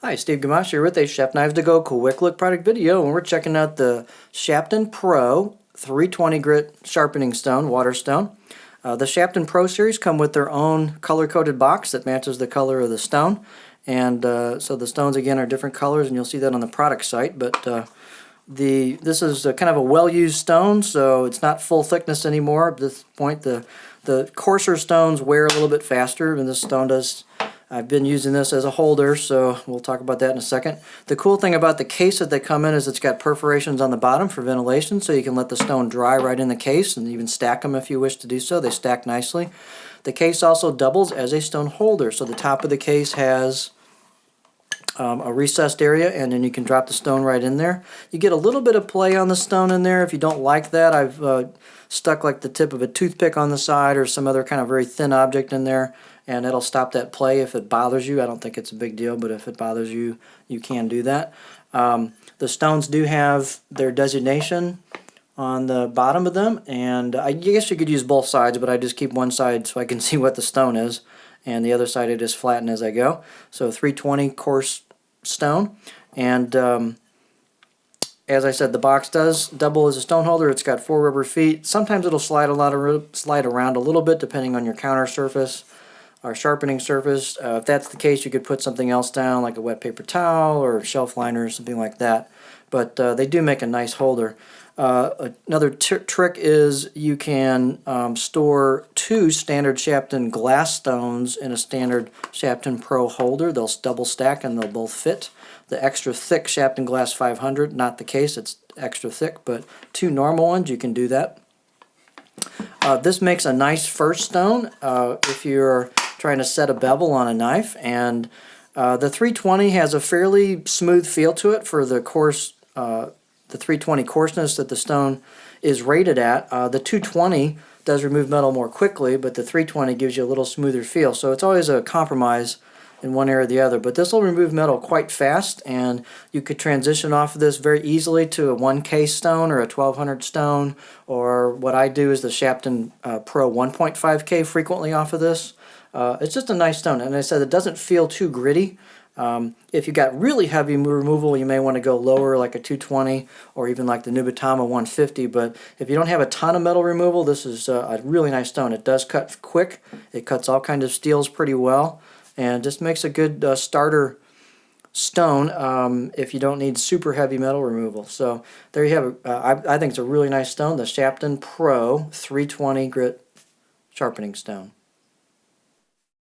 Hi, Steve Gamache here with a Chef Knives to Go quick look product video, and we're checking out the Shapton Pro 320 grit sharpening stone, water stone. The Shapton Pro series come with their own color-coded box that matches the color of the stone, and so the stones again are different colors, and you'll see that on the product site. But this is kind of a well-used stone, so it's not full thickness anymore. At this point, the coarser stones wear a little bit faster than this stone does. I've been using this as a holder, so we'll talk about that in a second. The cool thing about the case that they come in is it's got perforations on the bottom for ventilation, so you can let the stone dry right in the case and even stack them if you wish to do so. They stack nicely. The case also doubles as a stone holder, so the top of the case has a recessed area, and then you can drop the stone right in there. You get a little bit of play on the stone in there. If you don't like that, I've stuck like the tip of a toothpick on the side or some other kind of very thin object in there, and it'll stop that play if it bothers you. I don't think it's a big deal, but if it bothers you, you can do that. The stones do have their designation on the bottom of them, and I guess you could use both sides, but I just keep one side so I can see what the stone is, and the other side I just flatten as I go. So 320 coarse stone, and as I said, the box does double as a stone holder. It's got 4 rubber feet. Sometimes it'll slide around a little bit depending on your counter surface or sharpening surface. If that's the case, you could put something else down like a wet paper towel or a shelf liner or something like that. But they do make a nice holder. Another trick is you can store 2 standard Shapton glass stones in a standard Shapton Pro holder. They'll double stack and they'll both fit. The extra thick Shapton Glass 500, not the case, it's extra thick, but 2 normal ones, you can do that. This makes a nice first stone if you're trying to set a bevel on a knife, and the 320 has a fairly smooth feel to it for the coarse, the 320 coarseness that the stone is rated at. The 220 does remove metal more quickly, but the 320 gives you a little smoother feel, so it's always a compromise in one area or the other. But this will remove metal quite fast, and you could transition off of this very easily to a 1K stone or a 1200 stone, or what I do is the Shapton Pro 1.5K frequently off of this. It's just a nice stone, and I said it doesn't feel too gritty. If you got really heavy removal, you may want to go lower like a 220 or even like the Nubatama 150, but if you don't have a ton of metal removal, this is a really nice stone. It does cut quick. It cuts all kinds of steels pretty well, and just makes a good starter stone if you don't need super heavy metal removal. So there you have it. I think it's a really nice stone, the Shapton Pro 320 grit sharpening stone.